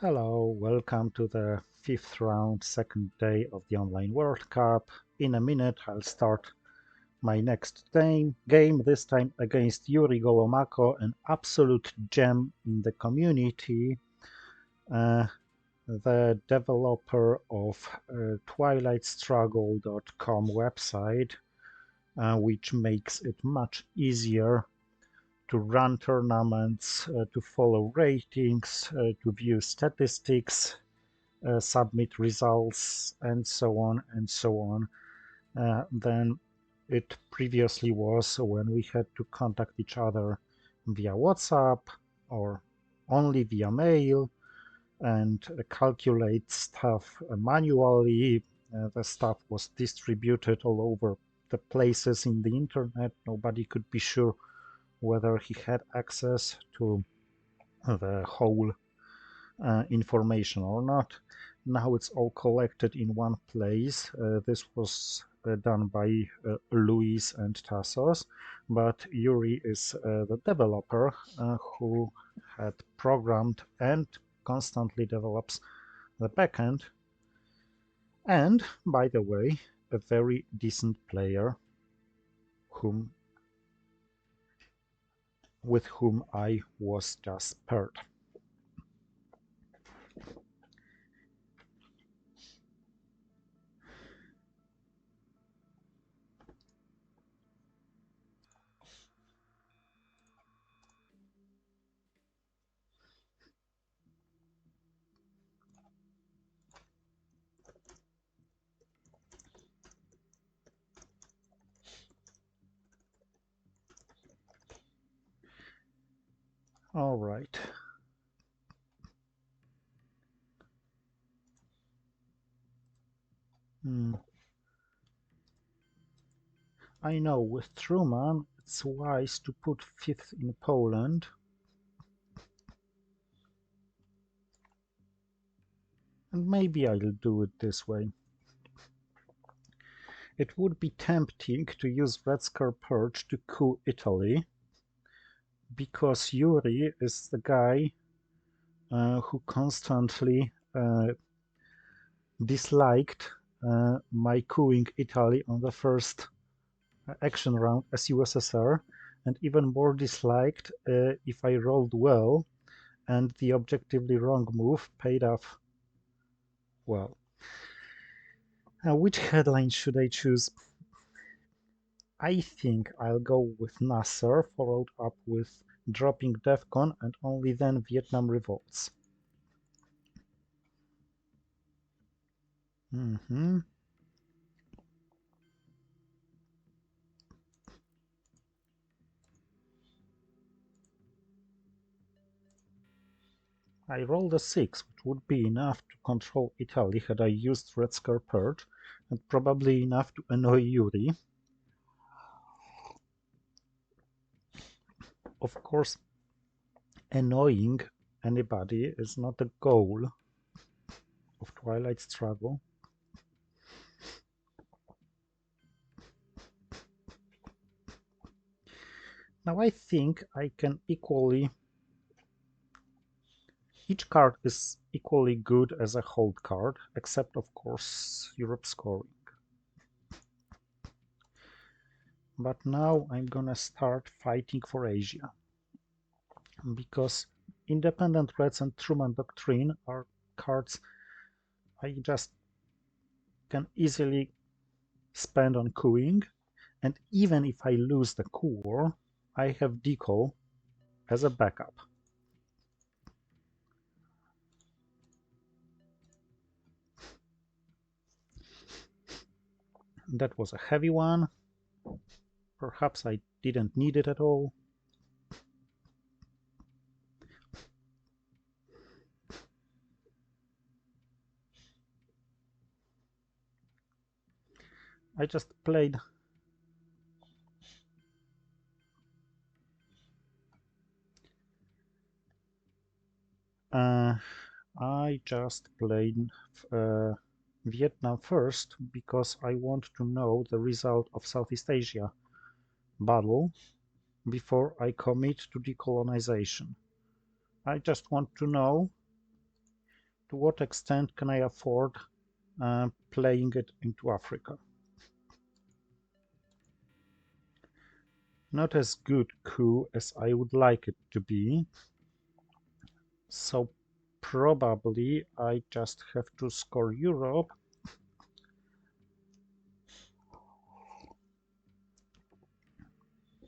Hello, welcome to the fifth round, second day of the Online World Cup. In a minute, I'll start my next game, this time against Juri Golomako, an absolute gem in the community, the developer of twilightstruggle.com website, which makes it much easier to run tournaments, to follow ratings, to view statistics, submit results, and so on and so on, than it previously was when we had to contact each other via WhatsApp or only via mail and calculate stuff manually. The stuff was distributed all over the places in the internet. Nobody could be sure whether he had access to the whole information or not. Now it's all collected in one place. This was done by Luis and Tassos, but Juri is the developer who had programmed and constantly develops the backend. And, by the way, a very decent player with whom I was just paired. All right. I know with Truman it's wise to put fifth in Poland. And maybe I'll do it this way. It would be tempting to use Red Scare Purge to coup Italy, because Juri is the guy who constantly disliked my coupping Italy on the first action round as USSR, and even more disliked if I rolled well and the objectively wrong move paid off well. Which headline should I choose? I think I'll go with Nasser, followed up with dropping DEFCON and only then Vietnam revolts. I rolled a 6, which would be enough to control Italy had I used Red Scare Purge, and probably enough to annoy Juri. Of course, annoying anybody is not the goal of Twilight Struggle. Now I think I can each card is equally good as a hold card, except of course Europe scoring. But now I'm gonna start fighting for Asia, because Independent Reds and Truman Doctrine are cards I just can easily spend on cooing, and even if I lose the coup war, I have Deco as a backup. That was a heavy one. Perhaps I didn't need it at all. I just played Vietnam first because I want to know the result of Southeast Asia battle before I commit to decolonization. I just want to know To what extent can I afford playing it into Africa? Not as good coup as I would like it to be, so probably I just have to score Europe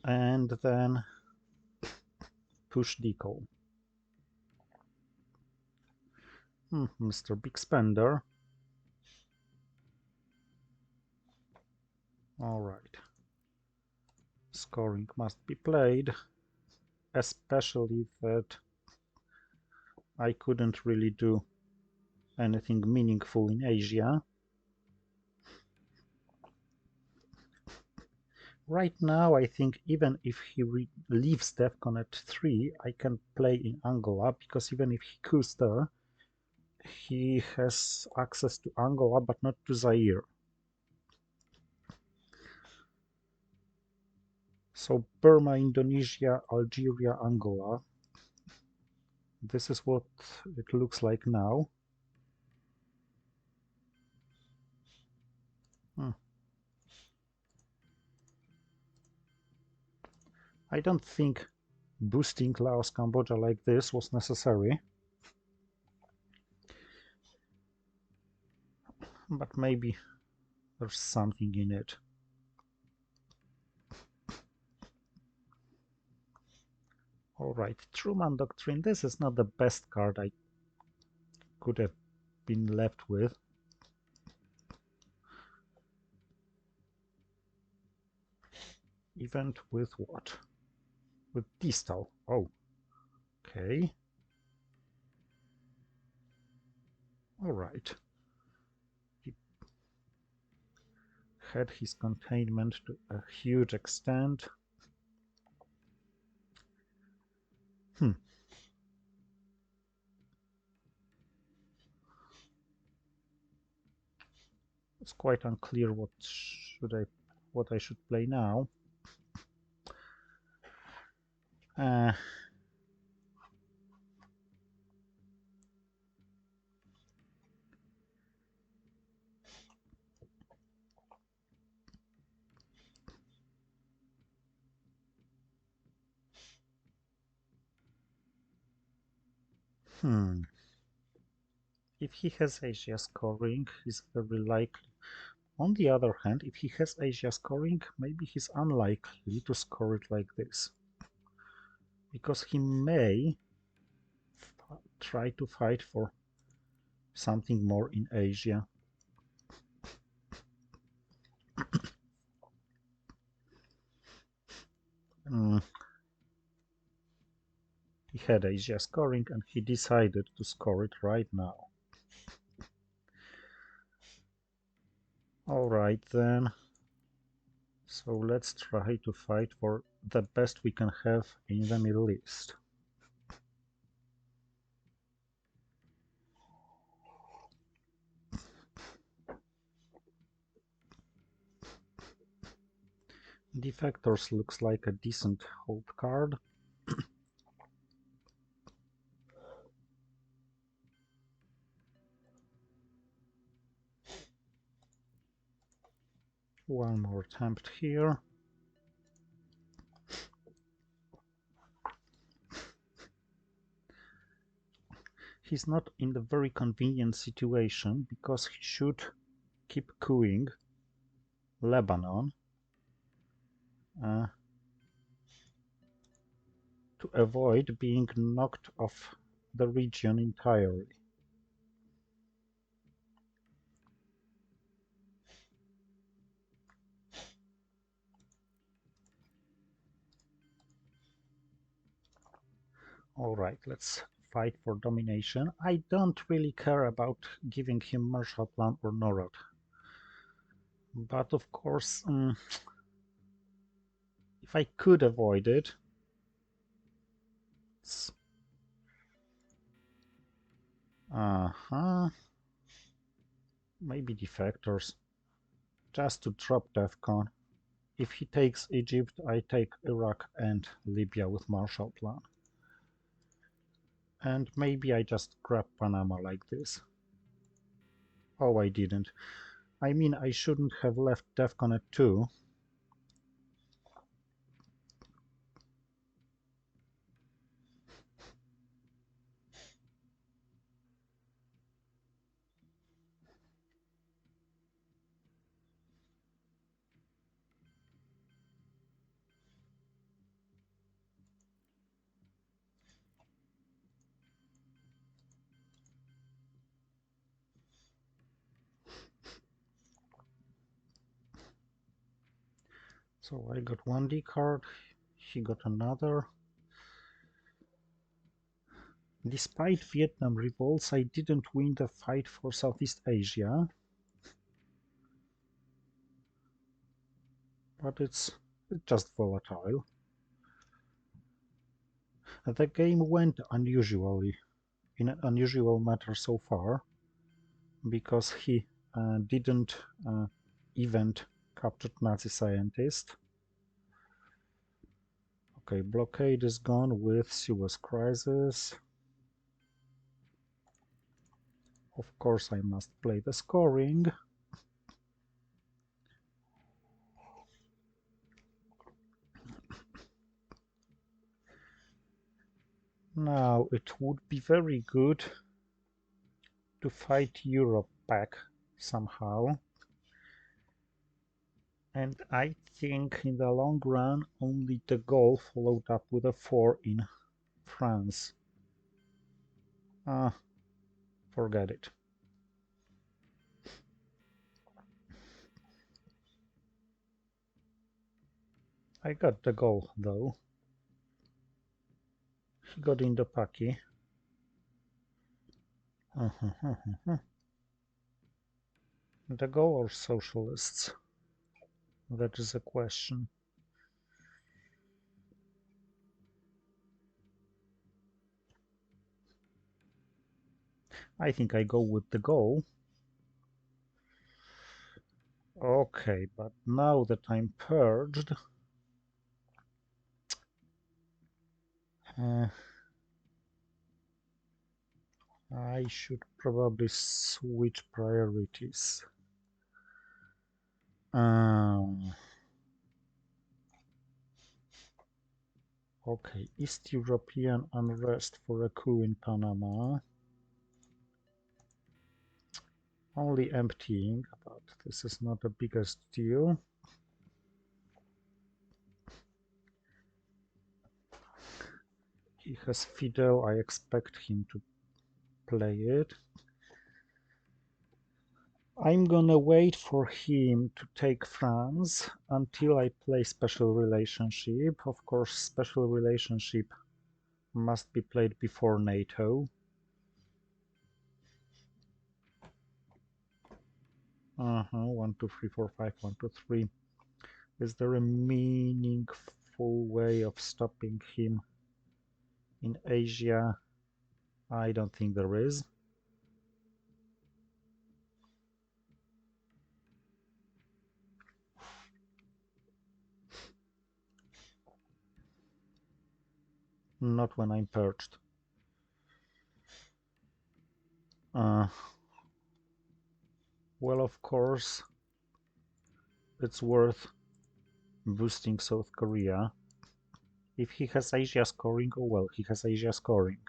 and then push decal. Mr. Big Spender. All right. Scoring must be played, especially that I couldn't really do anything meaningful in Asia. Right now, I think even if he leaves DEFCON at 3, I can play in Angola, because even if he coups there, he has access to Angola, but not to Zaire. So Burma, Indonesia, Algeria, Angola. This is what it looks like now. I don't think boosting Laos, Cambodia like this was necessary. But maybe there's something in it. Alright, Truman Doctrine. This is not the best card I could have been left with. Event with what? With Distal. Oh, okay. Alright. He had his containment to a huge extent. It's quite unclear what I should play now. If he has Asia scoring, he's very likely. On the other hand, if he has Asia scoring, maybe he's unlikely to score it like this, because he may try to fight for something more in Asia. He had Asia scoring and he decided to score it right now. Alright then. So let's try to fight for the best we can have in the Middle East. Defectors looks like a decent hold card. One more attempt here. He's not in the very convenient situation because he should keep cooing Lebanon to avoid being knocked off the region entirely. Alright, let's fight for domination. I don't really care about giving him Marshall Plan or NORAD. But of course, if I could avoid it, maybe defectors, just to drop DEFCON. If he takes Egypt, I take Iraq and Libya with Marshall Plan. And maybe I just grab Panama like this. Oh, I didn't. I mean, I shouldn't have left DEFCON at 2. So I got 1D card, he got another. Despite Vietnam revolts, I didn't win the fight for Southeast Asia. But it's just volatile. The game went unusually, in an unusual manner so far, because he didn't event captured Nazi scientist. Okay, blockade is gone with Suez Crisis. Of course, I must play the scoring. Now, it would be very good to fight Europe back somehow. And I think in the long run, only de Gaulle followed up with a 4 in France. Forget it. I got the goal, though. He got in the Paki. The goal or socialists? That is a question. I think I go with the goal. Okay, but now that I'm purged, I should probably switch priorities. Okay, East European unrest for a coup in Panama. Only emptying, but this is not the biggest deal. He has Fidel, I expect him to play it. I'm gonna wait for him to take France until I play Special Relationship. Of course, Special Relationship must be played before NATO. 1, 2, 3, 4, 5, 1, 2, 3. Is there a meaningful way of stopping him in Asia? I don't think there is. Not when I'm perched. Well, of course, it's worth boosting South Korea. If he has Asia scoring, oh well, he has Asia scoring.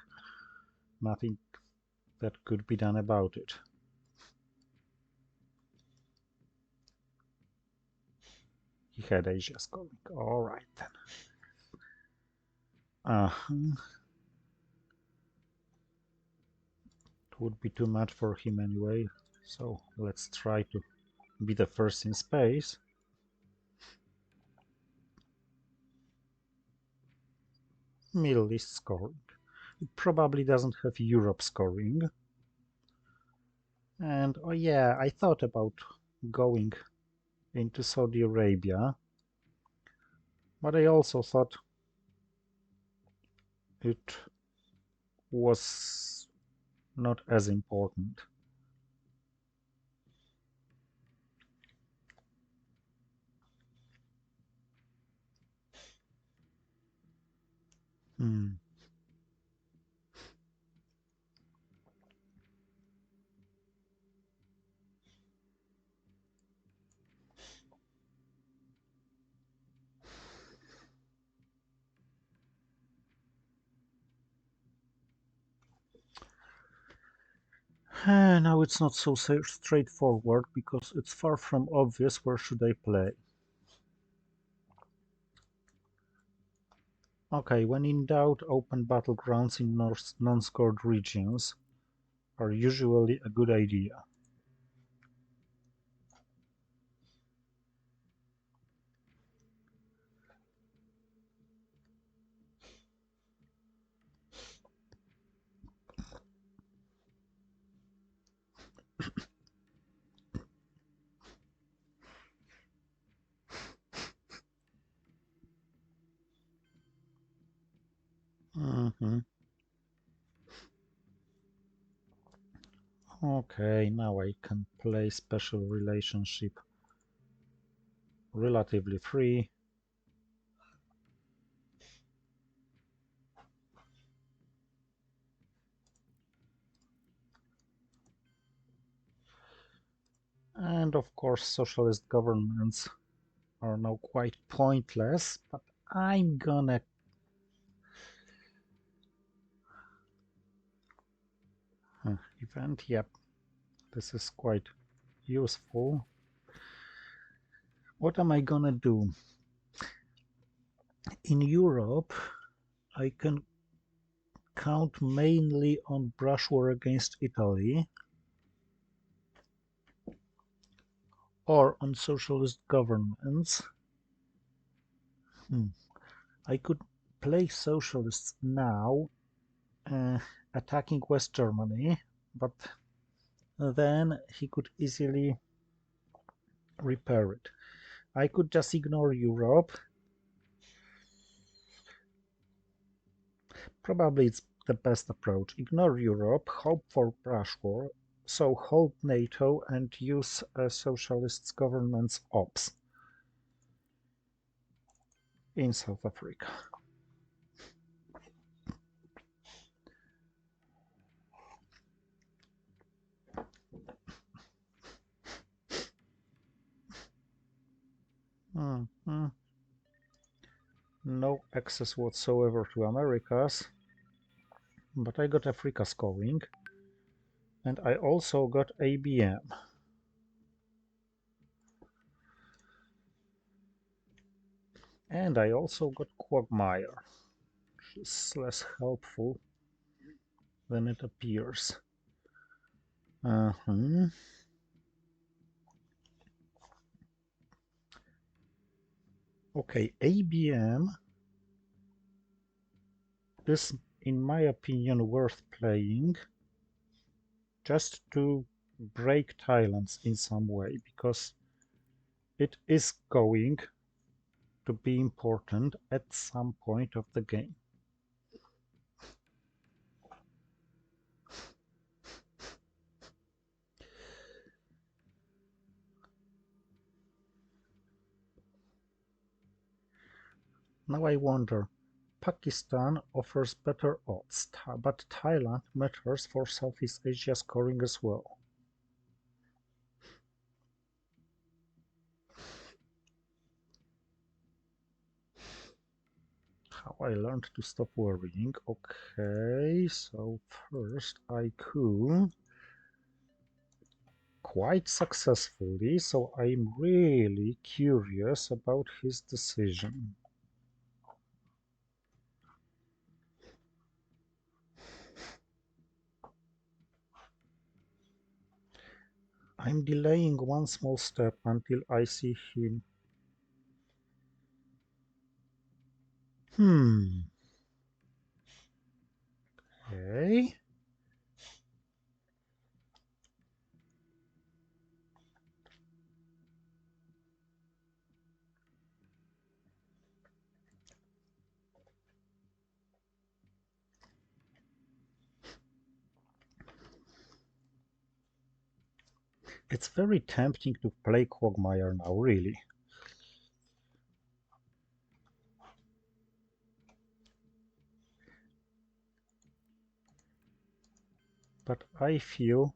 Nothing that could be done about it. He had Asia scoring. All right then. It would be too much for him anyway, so let's try to be the first in space. Middle East scoring. It probably doesn't have Europe scoring. And oh yeah, I thought about going into Saudi Arabia, but I also thought it was not as important. Now it's not so straightforward because it's far from obvious where should I play. Okay, when in doubt, open battlegrounds in non-scored regions are usually a good idea. Mhm. Okay, now I can play special relationship relatively free. And of course, socialist governments are now quite pointless, but I'm gonna event. Yep, this is quite useful. What am I gonna do? In Europe, I can count mainly on brush war against Italy or on socialist governments. I could play socialists now, uh, attacking West Germany, but then he could easily repair it. I could just ignore Europe. Probably it's the best approach. Ignore Europe, hope for brush war, so hold NATO and use a socialist government's ops in South Africa. Mm-hmm. No access whatsoever to Americas, but I got Africa scoring, and I also got ABM. And I also got Quagmire, which is less helpful than it appears. Uh-huh. Okay, ABM is, in my opinion, worth playing just to break Thailand in some way, because it is going to be important at some point of the game. Now I wonder, Pakistan offers better odds, but Thailand matters for Southeast Asia scoring as well. How I learned to stop worrying. Okay, so first I could quite successfully, so I'm really curious about his decision. I'm delaying one small step until I see him. Okay. It's very tempting to play Quagmire now, really. But I feel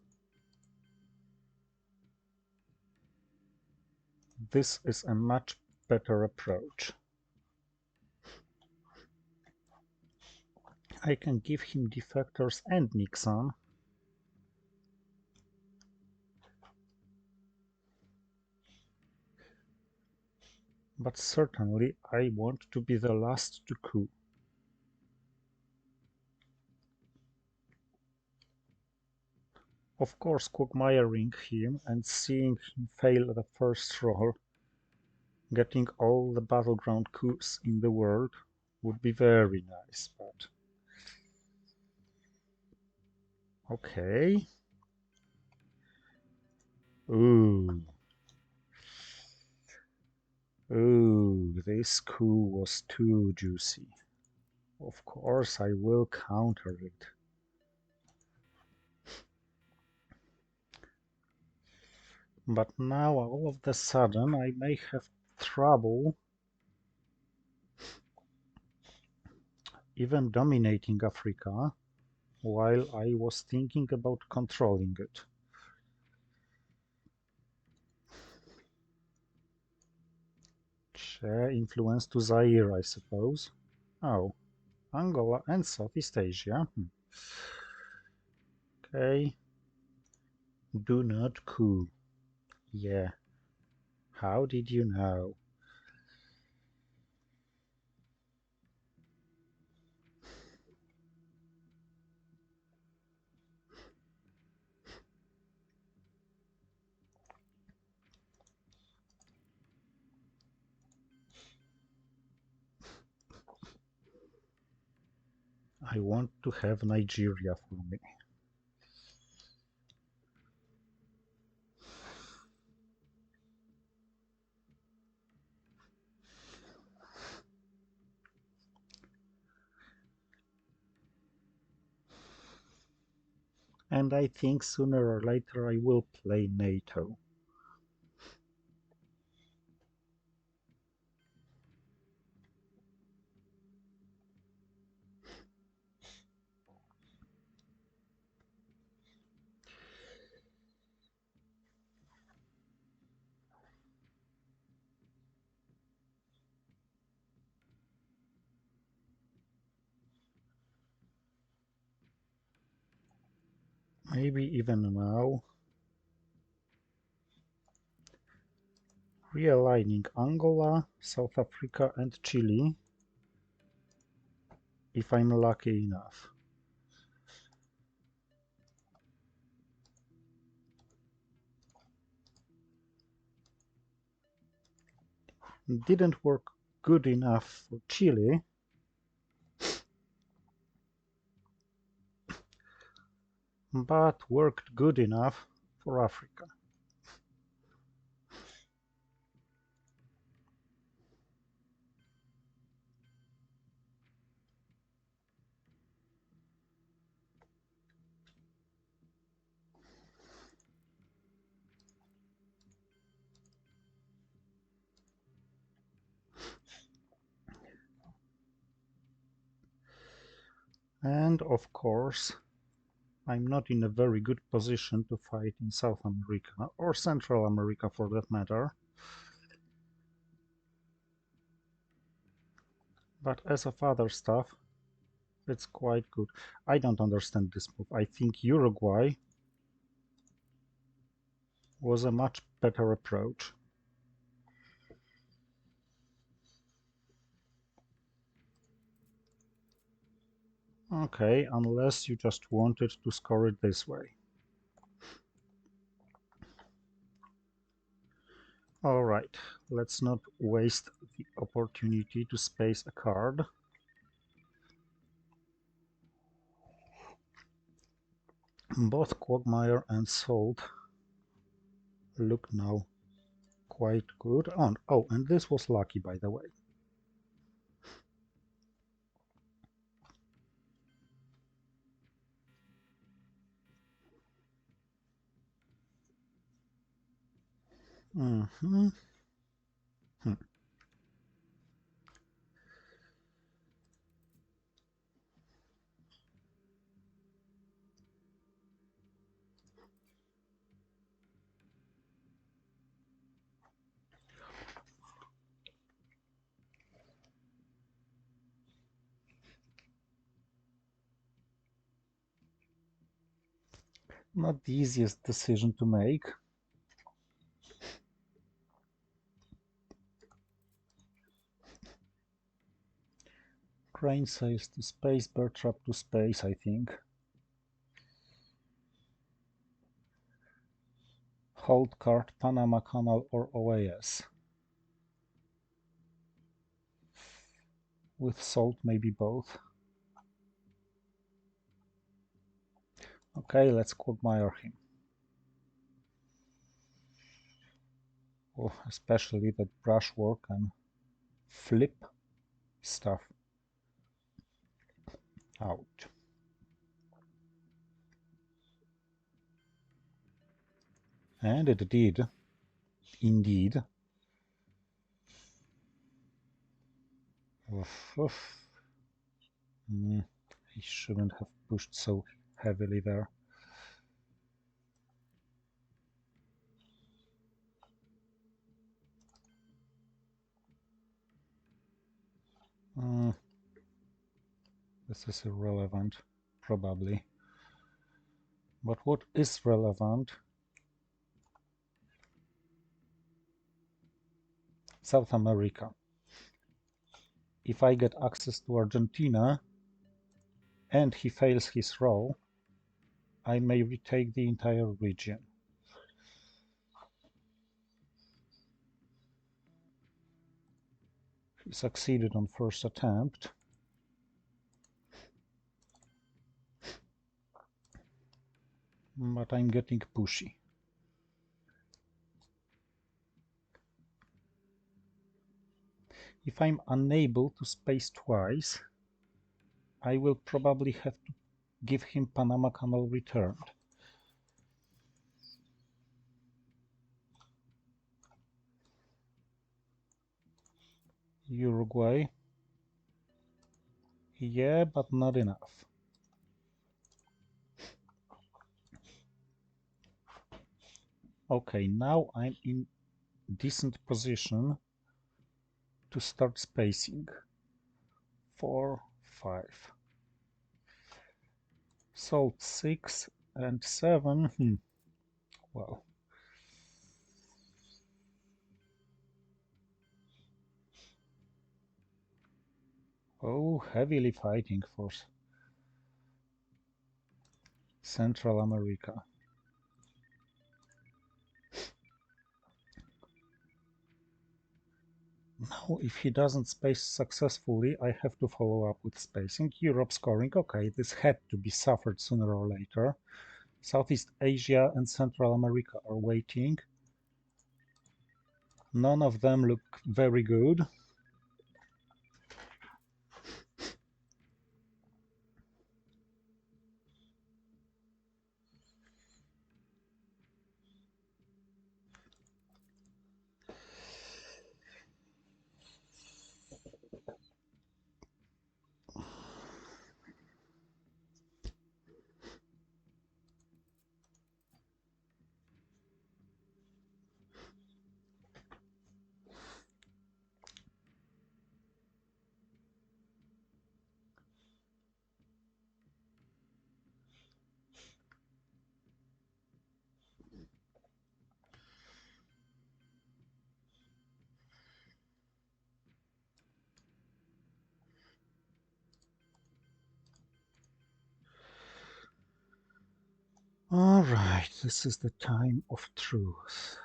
this is a much better approach. I can give him defectors and Nixon. But certainly I want to be the last to coup. Of course, quagmiring him and seeing him fail the first roll, getting all the battleground coups in the world, would be very nice, but... Okay. Ooh. Ooh, this coup was too juicy. Of course I will counter it. But now all of a sudden I may have trouble even dominating Africa while I was thinking about controlling it. Share influence to Zaire, I suppose. Oh, Angola and Southeast Asia. Okay. Do not coup. Yeah. How did you know? I want to have Nigeria for me. And I think sooner or later I will play NATO. Maybe even now. Realigning Angola, South Africa and Chile, if I'm lucky enough. Didn't work good enough for Chile, but worked good enough for Africa. And of course, I'm not in a very good position to fight in South America, or Central America for that matter. But as of other stuff, it's quite good. I don't understand this move. I think Uruguay was a much better approach. Okay, unless you just wanted to score it this way. Alright, let's not waste the opportunity to space a card. Both Quagmire and Salt look now quite good. Oh, and this was lucky, by the way. Mm-hmm. Not the easiest decision to make. Train sails to space, bear trap to space, I think. Hold card, Panama Canal or OAS. With salt, maybe both. Okay, let's quagmire him. Oh, especially that brushwork and flip stuff. Out. And it did. Indeed. Oof, oof. He shouldn't have pushed so heavily there. This is irrelevant, probably. But what is relevant? South America. If I get access to Argentina and he fails his roll, I may retake the entire region. He succeeded on first attempt. But I'm getting pushy. If I'm unable to space twice, I will probably have to give him Panama Canal returned. Uruguay. Yeah, but not enough. Okay, now I'm in decent position to start spacing. 4, 5. Salt 6 and 7. Well. Oh, heavily fighting for Central America. Now, if he doesn't space successfully, I have to follow up with spacing. Europe scoring, okay, this had to be suffered sooner or later. Southeast Asia and Central America are waiting. None of them look very good. All right, this is the time of truth.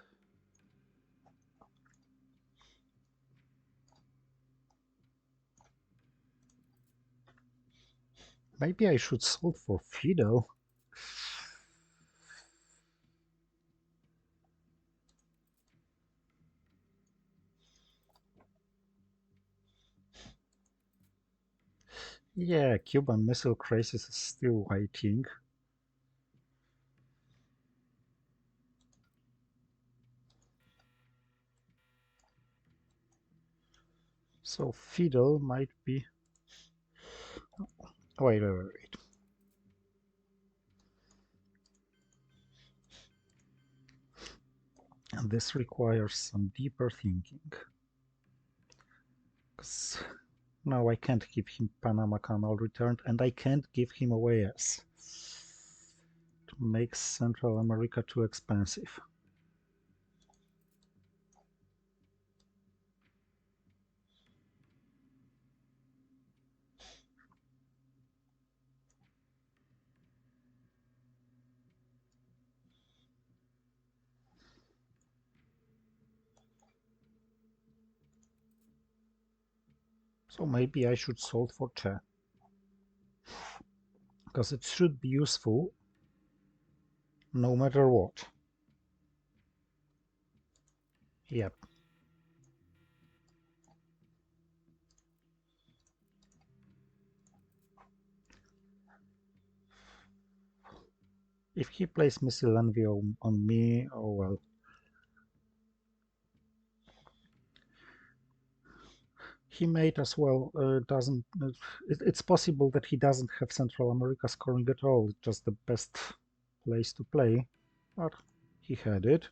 Maybe I should solve for Fido. Yeah, Cuban Missile Crisis is still waiting. So Fido might be... Wait. And this requires some deeper thinking. Because now I can't give him Panama Canal returned, and I can't give him OAS. It makes Central America too expensive. So maybe I should solve for che, because it should be useful no matter what. Yep. If he plays missile envy on me, oh well. He might as well doesn't. It's possible that he doesn't have Central America scoring at all. It's just the best place to play, but he had it.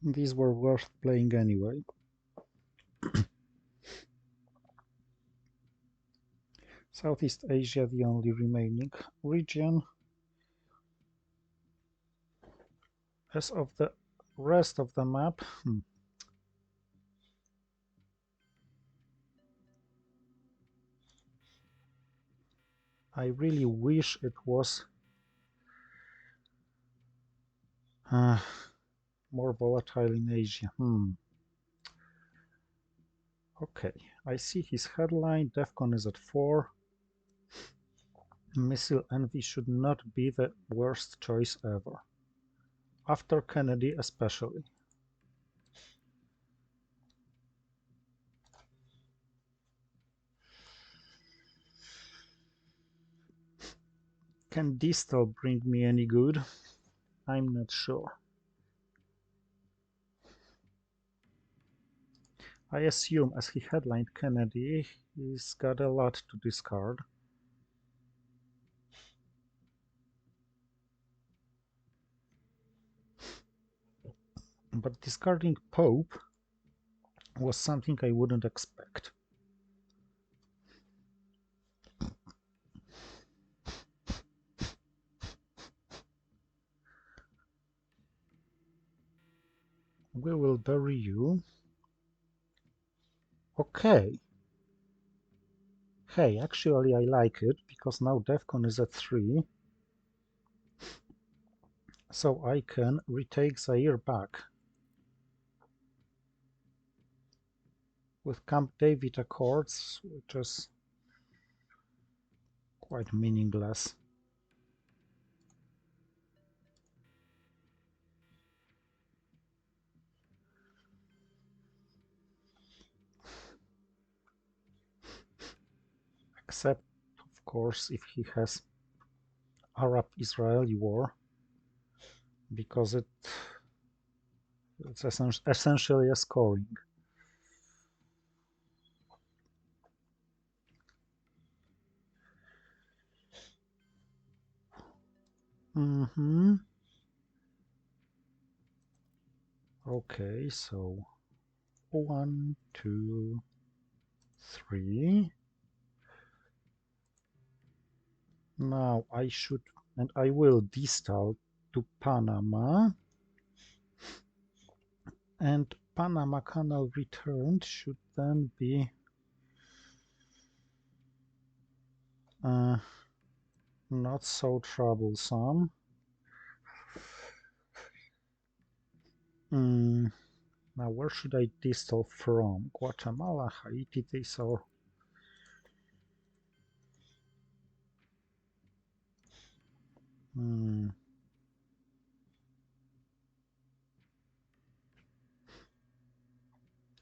These were worth playing anyway. Southeast Asia, the only remaining region. As of the rest of the map, I really wish it was more volatile in Asia. Okay, I see his headline. DEFCON is at 4. Missile envy should not be the worst choice ever. After Kennedy, especially. Can Distal bring me any good? I'm not sure. I assume, as he headlined Kennedy, he's got a lot to discard. But discarding Pope was something I wouldn't expect. We will bury you. Okay. Hey, actually I like it, because now DEFCON is at 3. So I can retake Zaire back. With Camp David Accords, which is quite meaningless. Except, of course, if he has Arab-Israeli war, because it's essentially a scoring. Okay, so 1, 2, 3. Now I should, and I will distal to Panama, and Panama Canal returned should then be not so troublesome. Now where should I distal from? Guatemala, Haiti, these are...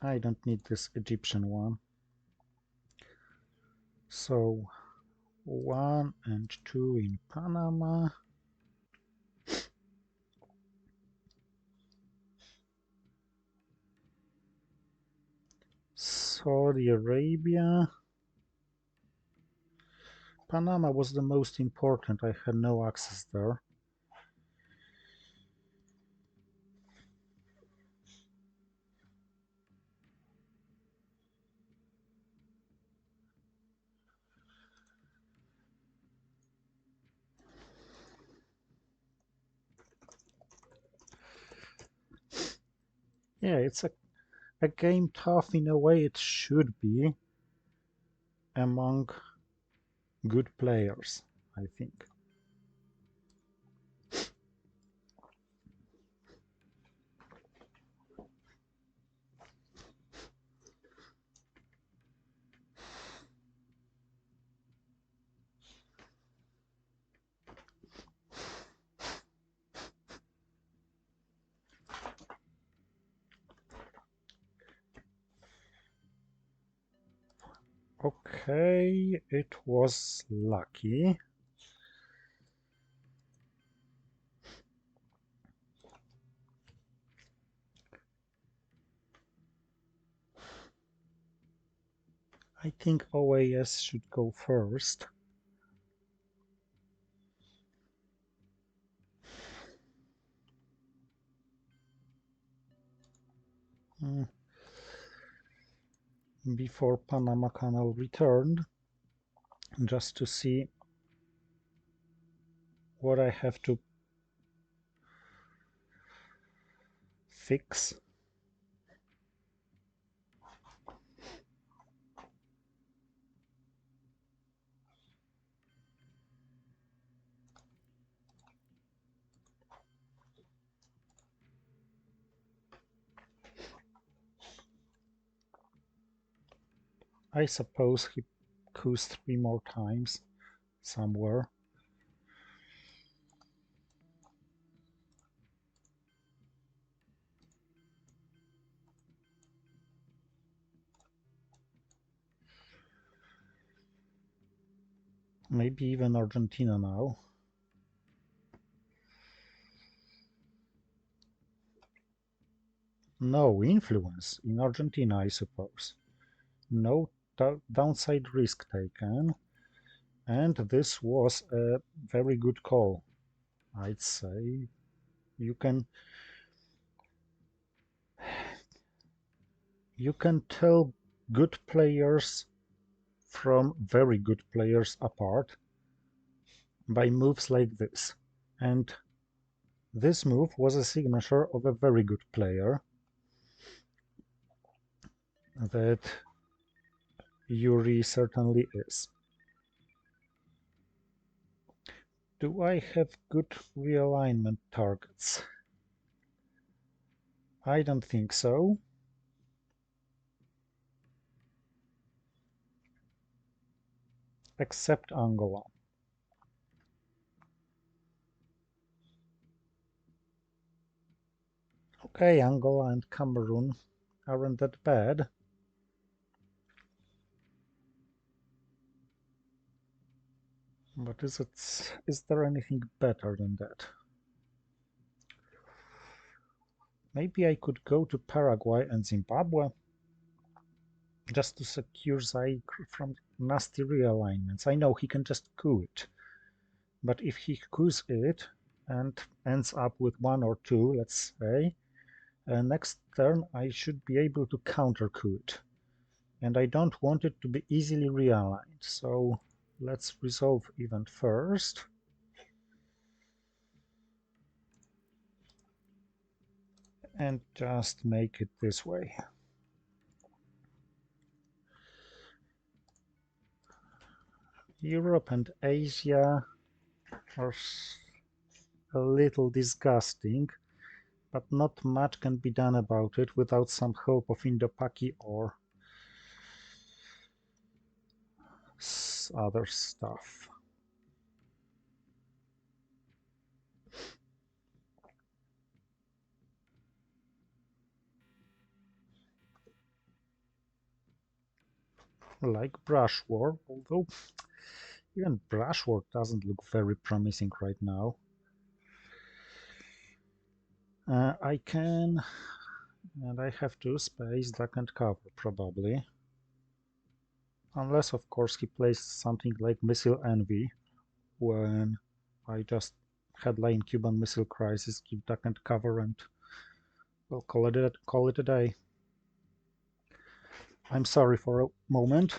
I don't need this Egyptian one. So 1 and 2 in Panama. Saudi Arabia. Panama was the most important. I had no access there. Yeah, it's a game tough in a way it should be among good players, I think. Okay, it was lucky. I think OAS should go first. Before Panama Canal returned, just to see what I have to fix. I suppose he coups 3 more times somewhere. Maybe even Argentina now. No influence in Argentina, I suppose. No downside risk taken. And this was a very good call, I'd say. You can tell good players from very good players apart by moves like this. And this move was a signature of a very good player that Juri certainly is. Do I have good realignment targets? I don't think so. Except Angola. Okay, Angola and Cameroon aren't that bad. But is there anything better than that? Maybe I could go to Paraguay and Zimbabwe just to secure Zaire from nasty realignments. I know he can just coup it, but if he coups it and ends up with 1 or 2, let's say, next turn I should be able to counter coup it. And I don't want it to be easily realigned, so let's resolve event first. And just make it this way. Europe and Asia are a little disgusting, but not much can be done about it without some help of Indo-Paki or other stuff. Like Brush War, although even Brush War doesn't look very promising right now. I can, and I have to space, duck and cover probably. Unless, of course, he plays something like Missile Envy, when I just headline Cuban Missile Crisis, give duck and cover, and we'll call it a day. I'm sorry for a moment.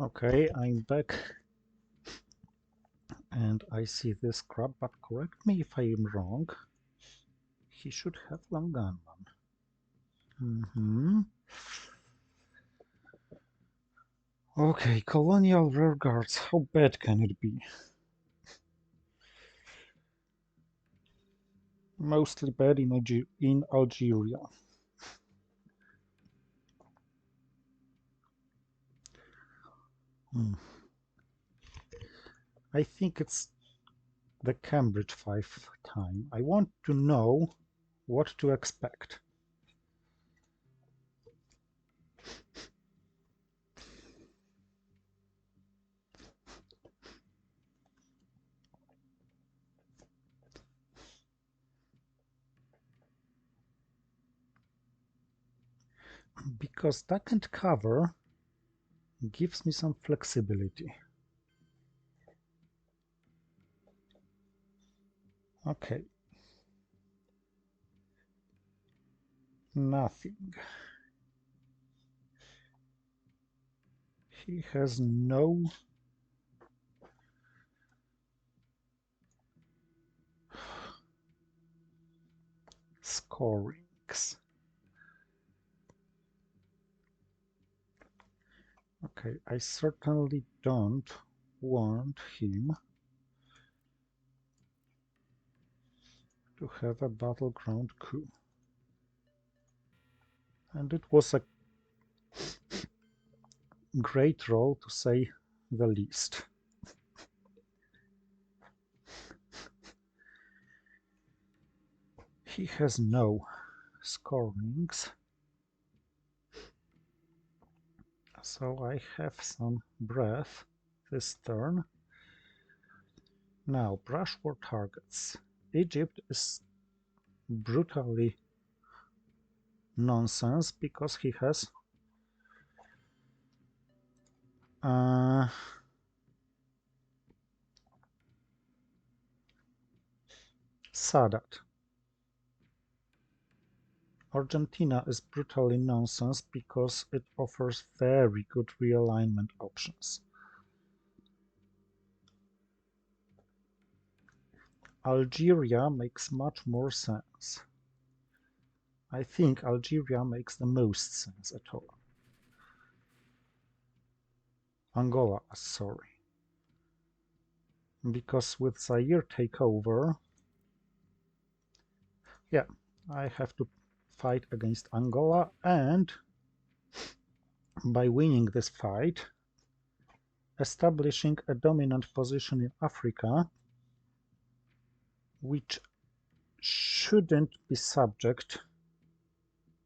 Okay, I'm back and I see this crab, but correct me if I am wrong. He should have long gunman. Okay, colonial rearguards. How bad can it be? Mostly bad in Algeria. Hmm. I think it's the Cambridge 5 time. I want to know what to expect. Because duck and cover gives me some flexibility. Okay. Nothing. He has no scorings. Okay, I certainly don't want him to have a battleground coup. And it was a great roll, to say the least. He has no scorings, so I have some breath this turn. Now, brush war targets. Egypt is brutally nonsense because he has Sadat. Argentina is brutally nonsense because it offers very good realignment options. Algeria makes much more sense. I think Algeria makes the most sense at all. Angola, sorry. Because with Zaire takeover, yeah, I have to fight against Angola, and by winning this fight, establishing a dominant position in Africa, which shouldn't be subject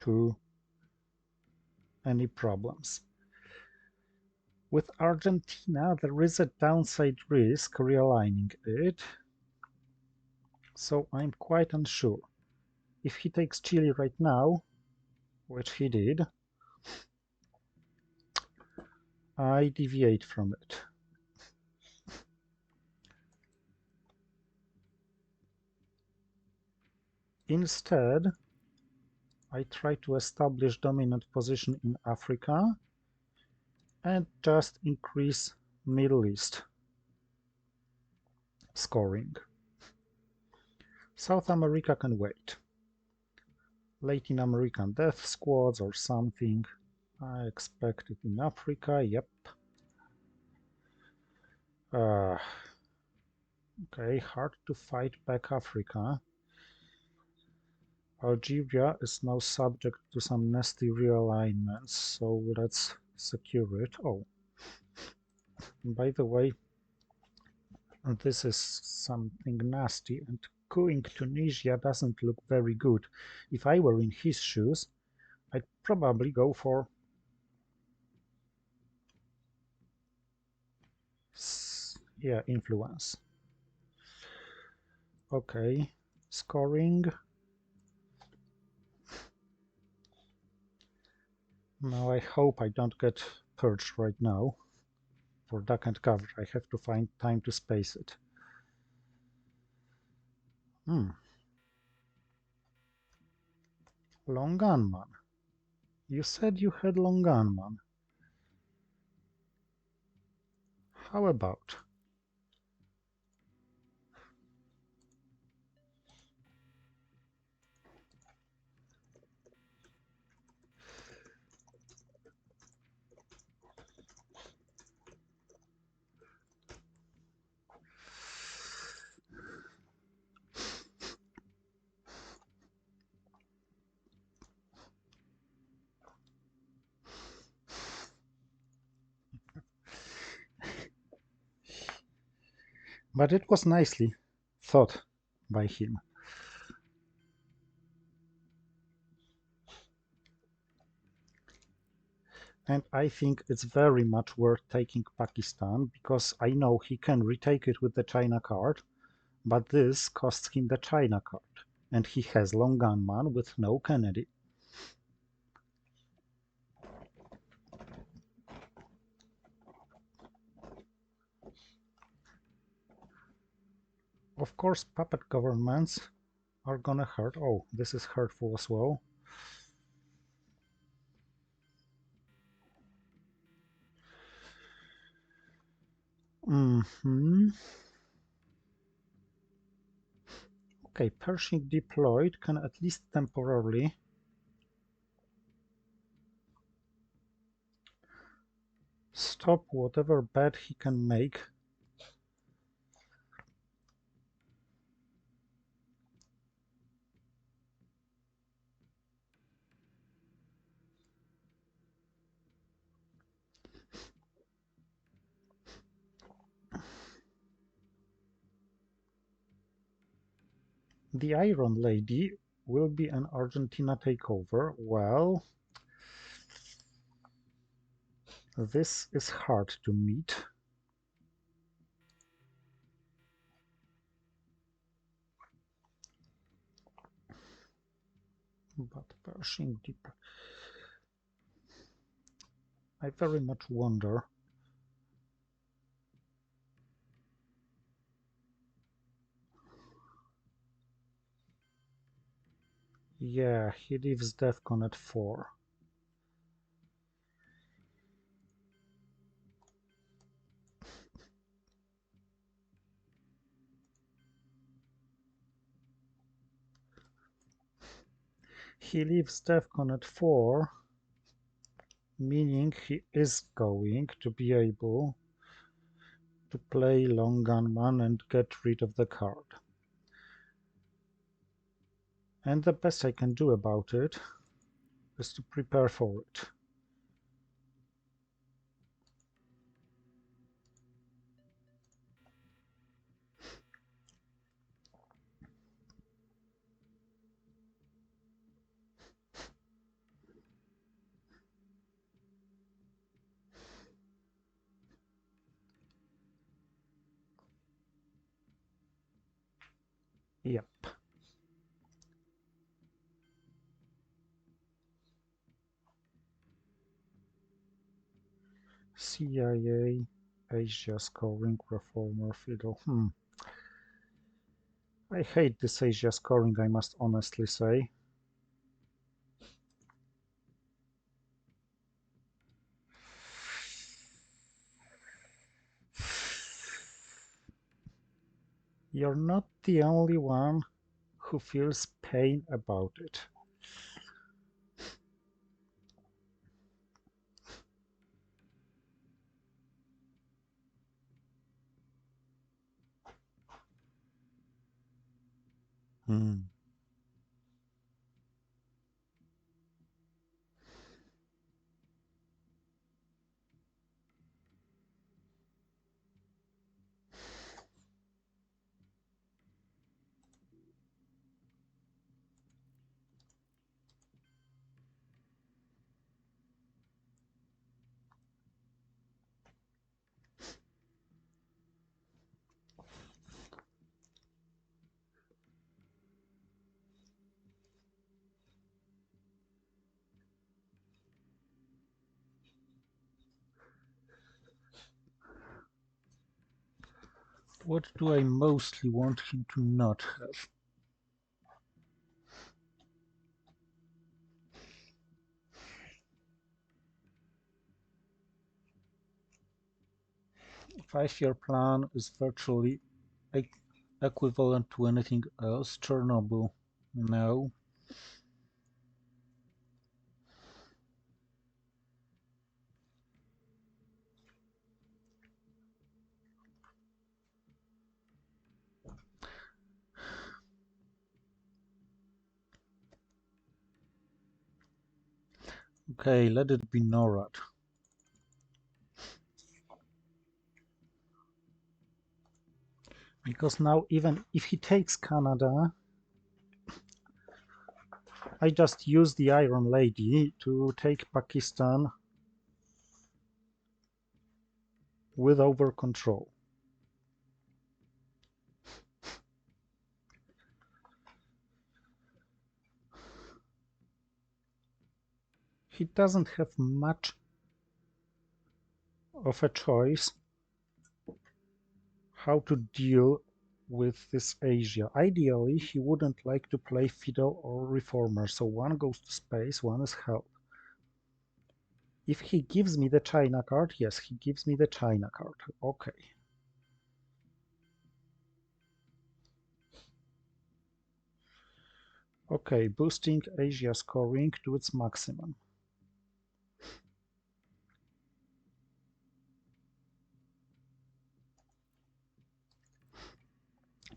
to any problems. With Argentina, there is a downside risk realigning it, so I'm quite unsure. If he takes Chile right now, which he did, I deviate from it. Instead, I try to establish dominant position in Africa and just increase Middle East scoring. South America can wait. Latin American death squads or something. I expect it in Africa, yep. Okay, hard to fight back Africa. Algeria is now subject to some nasty realignments, so let's secure it. Oh, by the way, this is something nasty, and going Tunisia doesn't look very good. If I were in his shoes, I'd probably go for yeah, influence. Okay, scoring. Now I hope I don't get purged right now. For duck and cover, I have to find time to space it. Long gunman. You said you had long gunman. How about? But it was nicely thought by him. And I think it's very much worth taking Pakistan because I know he can retake it with the China card, but this costs him the China card. And he has long gunman with no Kennedy. Of course, puppet governments are gonna hurt. Oh, this is hurtful as well. Hmm. Okay, Pershing deployed can at least temporarily stop whatever bet he can make. The Iron Lady will be an Argentina takeover. Well, this is hard to meet. But Pershing deep. I very much wonder. Yeah, he leaves DEFCON at 4. He leaves DEFCON at 4, meaning he is going to be able to play long gunman and get rid of the card. And the best I can do about it is to prepare for it. Yep. CIA, Asia scoring, reformer, fiddle. I hate this Asia scoring, I must honestly say. You're not the only one who feels pain about it. Hmm. What do I mostly want him to not have? 5-year plan is virtually e equivalent to anything else. Chernobyl, no. Okay, let it be NORAD. Because now even if he takes Canada, I just use the Iron Lady to take Pakistan with over control. He doesn't have much of a choice how to deal with this Asia. Ideally, he wouldn't like to play Fiddle or Reformer, so one goes to space, one is help. If he gives me the China card, yes, he gives me the China card. Okay. Okay, boosting Asia scoring to its maximum.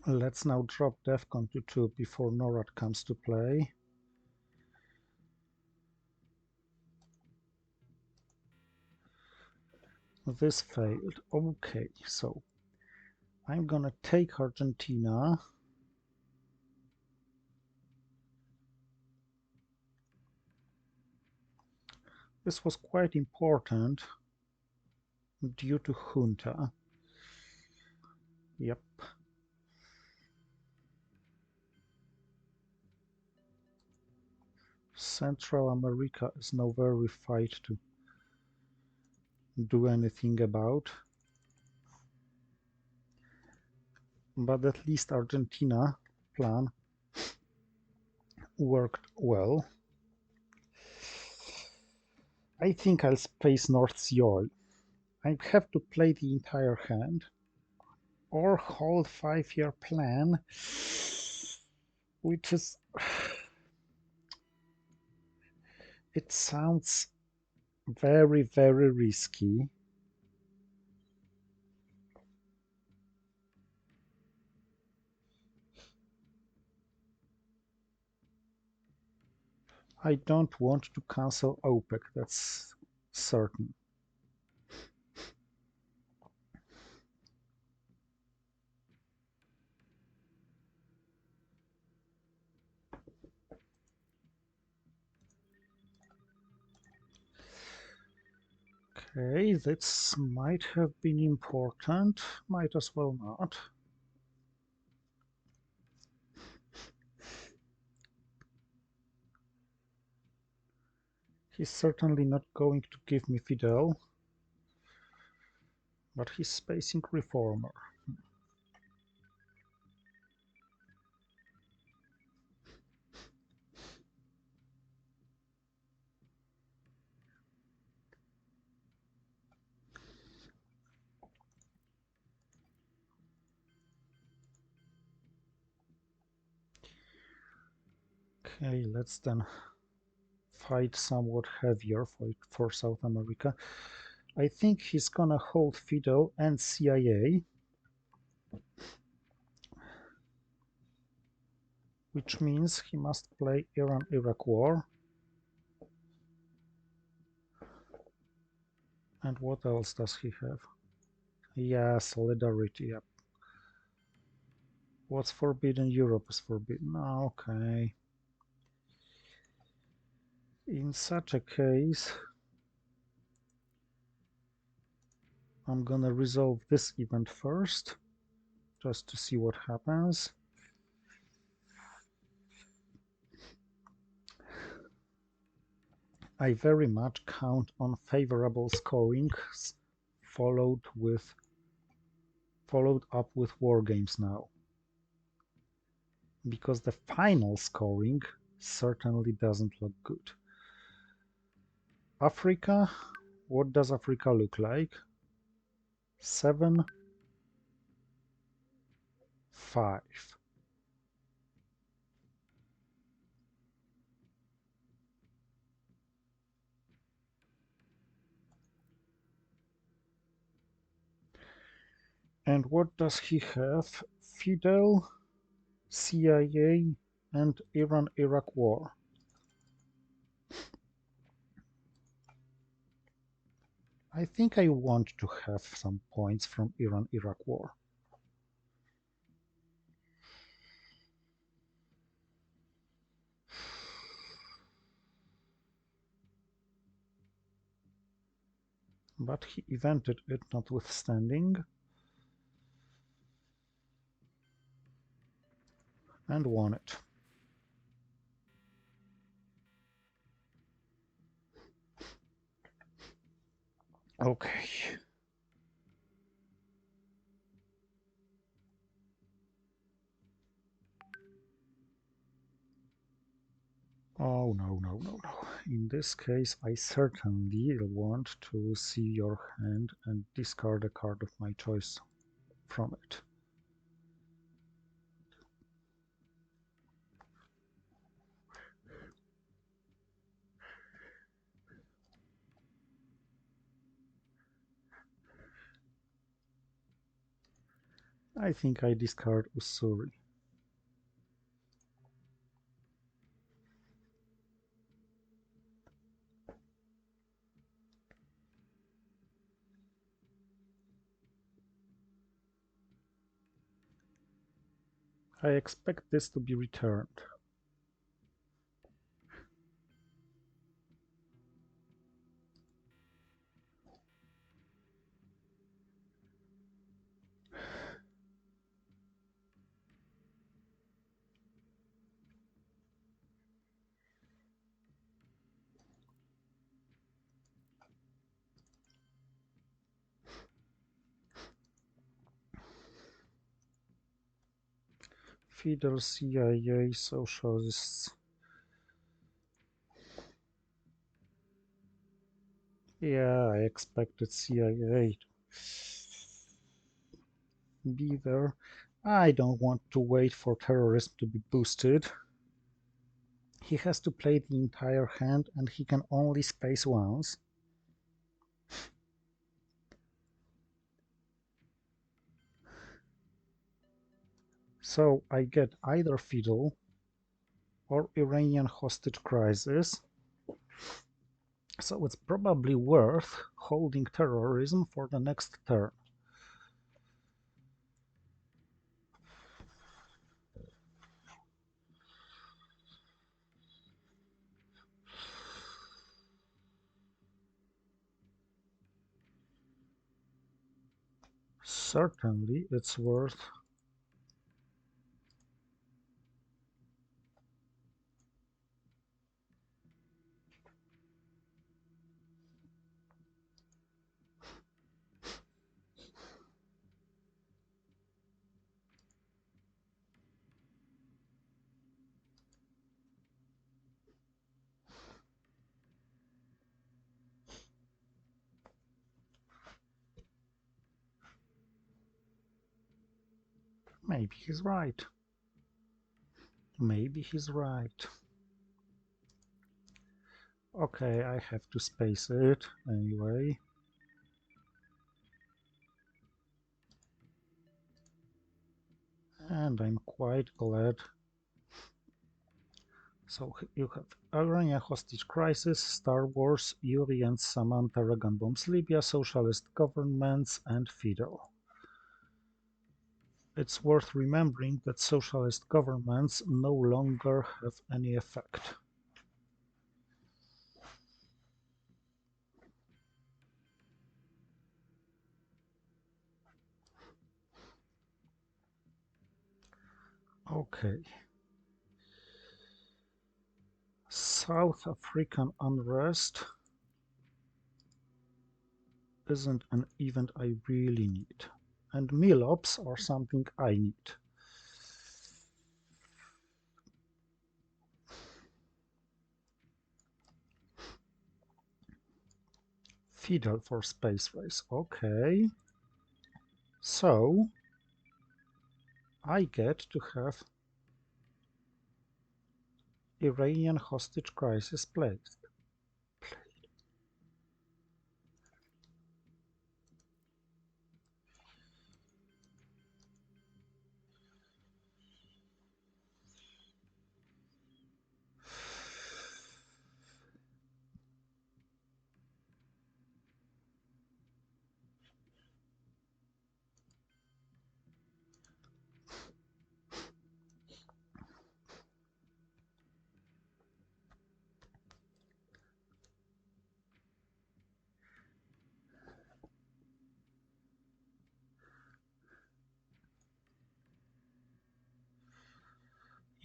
Let's now drop DEFCON to 2 before NORAD comes to play. This failed. Okay, so I'm gonna take Argentina. This was quite important due to junta. Yep. Central America is now verified to do anything about. But at least Argentina plan worked well. I think I'll space North Sea oil. I have to play the entire hand or hold 5-year plan, which is... It sounds very, very risky. I don't want to cancel OPEC, that's certain. Okay, this might have been important, might as well not. He's certainly not going to give me Fidel, but he's spacing Reformer. Okay, let's then fight somewhat heavier for South America. I think he's gonna hold Fidel and CIA, which means he must play Iran-Iraq war. And what else does he have? Yeah, solidarity, yep. What's forbidden? Europe is forbidden. Okay. In such a case, I'm gonna resolve this event first, just to see what happens. I very much count on favorable scoring followed up with war games now. Because the final scoring certainly doesn't look good. Africa, what does Africa look like? 7, 5. And what does he have? Fidel, CIA, and Iran-Iraq war. I think I want to have some points from Iran-Iraq war. But he evented it notwithstanding and won it. Okay. Oh, no, no, no, no. In this case, I certainly want to see your hand and discard a card of my choice from it. I think I discard Usuri. I expect this to be returned. Fidel, CIA, socialists. Yeah, I expected CIA to be there. I don't want to wait for terrorism to be boosted. He has to play the entire hand and he can only space once. So I get either Fiddle or Iranian hostage crisis. So it's probably worth holding terrorism for the next turn. Certainly it's worth. Maybe he's right. Maybe he's right. Okay, I have to space it anyway. And I'm quite glad. So you have Iranian hostage crisis, Star Wars, Yuri and Samantha Reagan bombs Libya, socialist governments, and Fidel. It's worth remembering that socialist governments no longer have any effect. Okay. South African unrest isn't an event I really need. And meal-ops are something I need. Fidel for space race. Okay. So I get to have Iranian hostage crisis placed.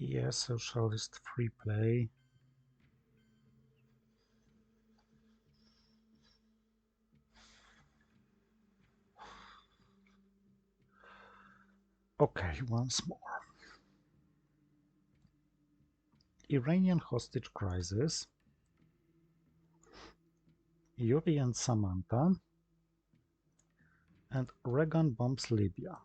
Yeah, socialist free play. Okay, once more. Iranian hostage crisis. Yuri and Samantha. And Reagan bombs Libya.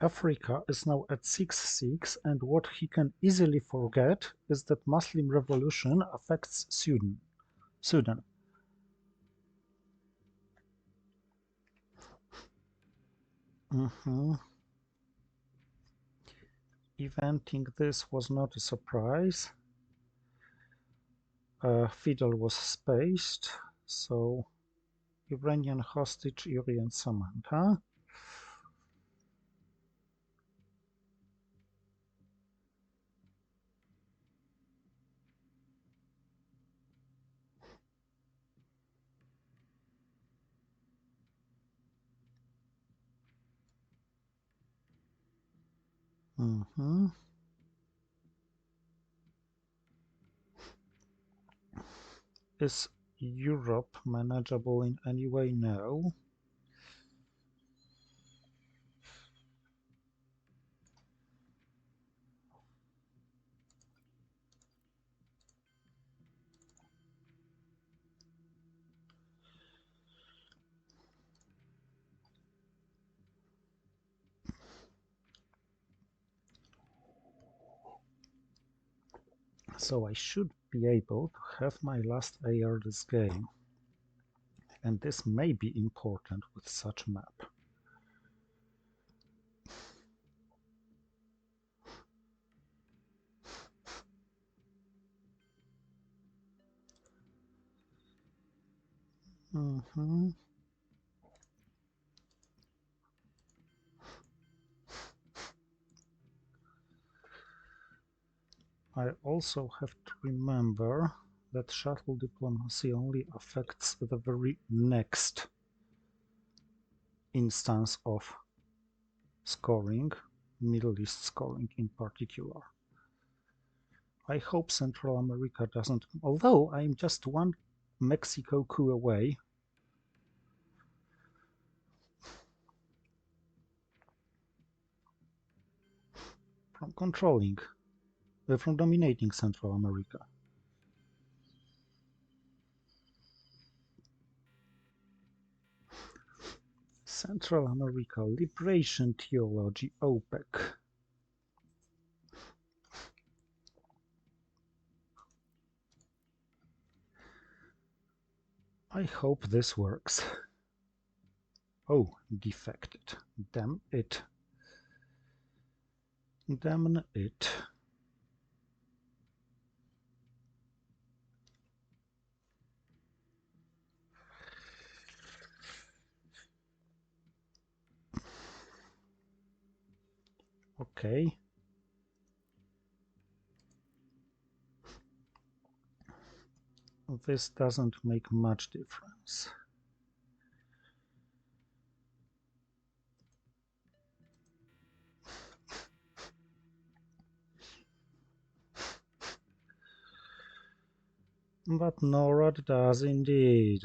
Africa is now at 6-6, and what he can easily forget is that Muslim revolution affects Sudan. Eventing this was not a surprise. Fidel was spaced, so Iranian hostage Yuri and Samantha. Is Europe manageable in any way? No. So I should be able to have my last AR this game. And this may be important with such a map. I also have to remember that shuttle diplomacy only affects the very next instance of scoring, Middle East scoring in particular. I hope Central America doesn't, although I'm just one Mexico coup away. From dominating Central America. Central America, Liberation Theology, OPEC. I hope this works. Oh, defected. Damn it. Damn it. Okay. This doesn't make much difference. But NORAD does indeed.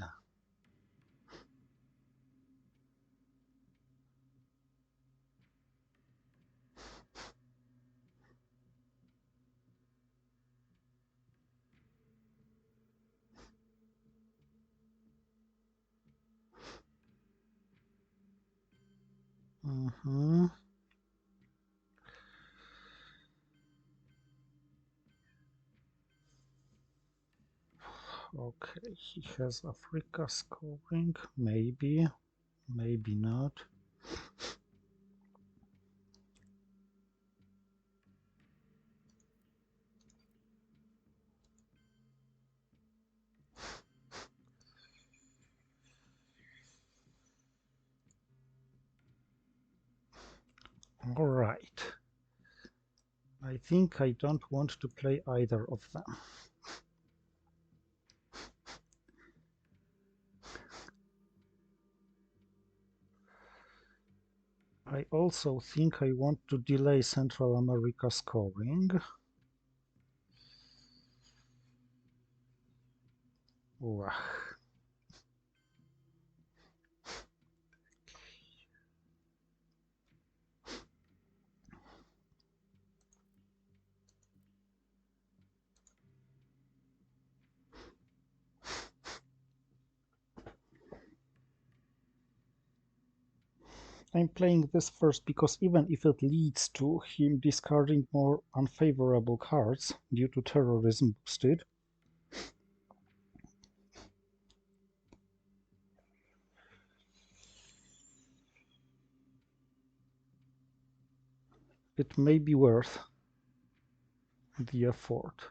Mhm. Okay, he has Africa scoring. Maybe, maybe not. All right. I think I don't want to play either of them. I also think I want to delay Central America scoring. Wah. I'm playing this first because even if it leads to him discarding more unfavorable cards due to terrorism boosted, it may be worth the effort.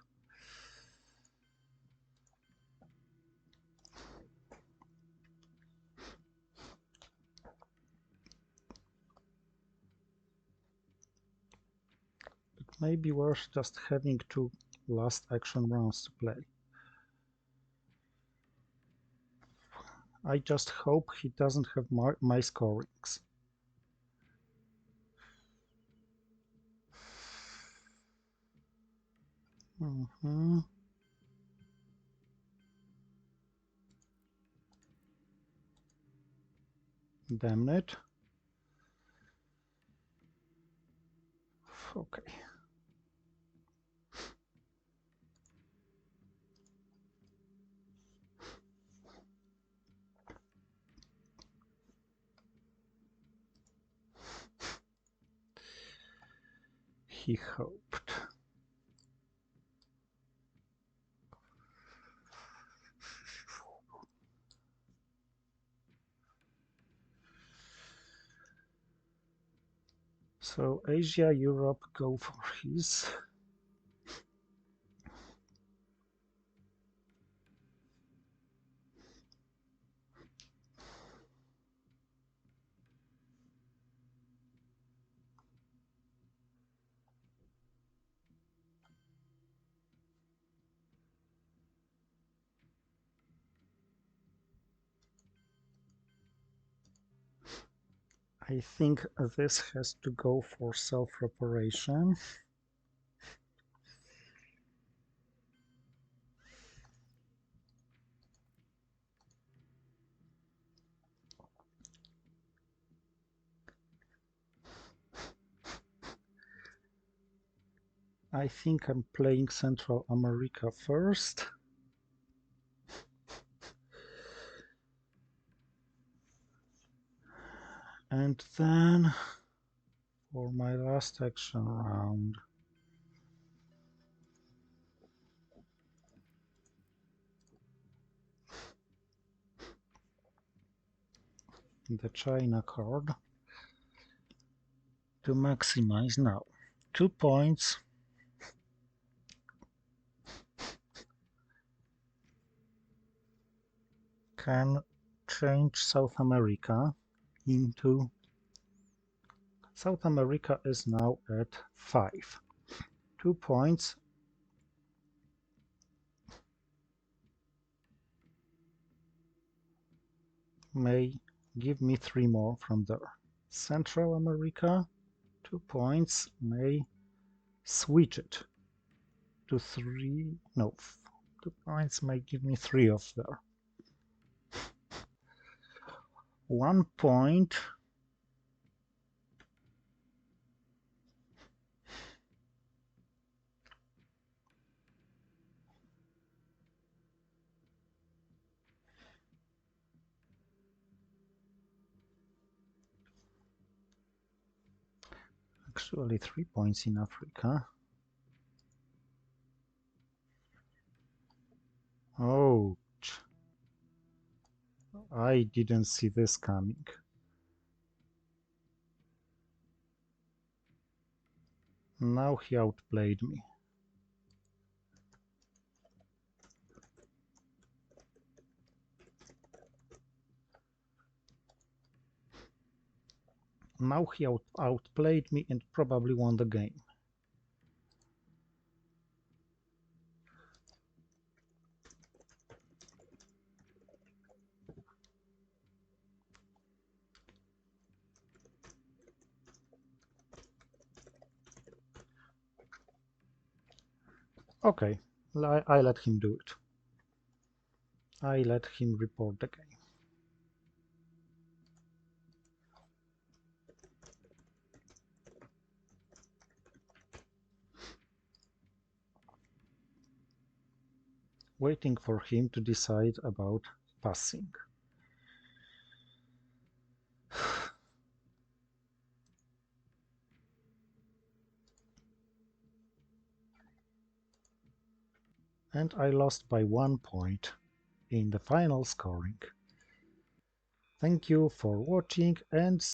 It may be worth just having two last action rounds to play. I just hope he doesn't have my scorings. Mm-hmm. Damn it. Okay. He hoped. So Asia, Europe go for his. I think this has to go for self-reparation. I think I'm playing Central America first. And then for my last action round, the China card to maximize now. 2 points. Can change South America into... South America is now at 5. 2 points. May give me 3 more from there. Central America, 2 points, may switch it to 3, no, 2 points may give me 3 of there. 1 point Actually, 3 points in Africa. Oh, I didn't see this coming. Now he outplayed me. Now he outplayed me and probably won the game. Okay, I let him do it. I let him report the game. Waiting for him to decide about passing. And I lost by 1 point in the final scoring. Thank you for watching and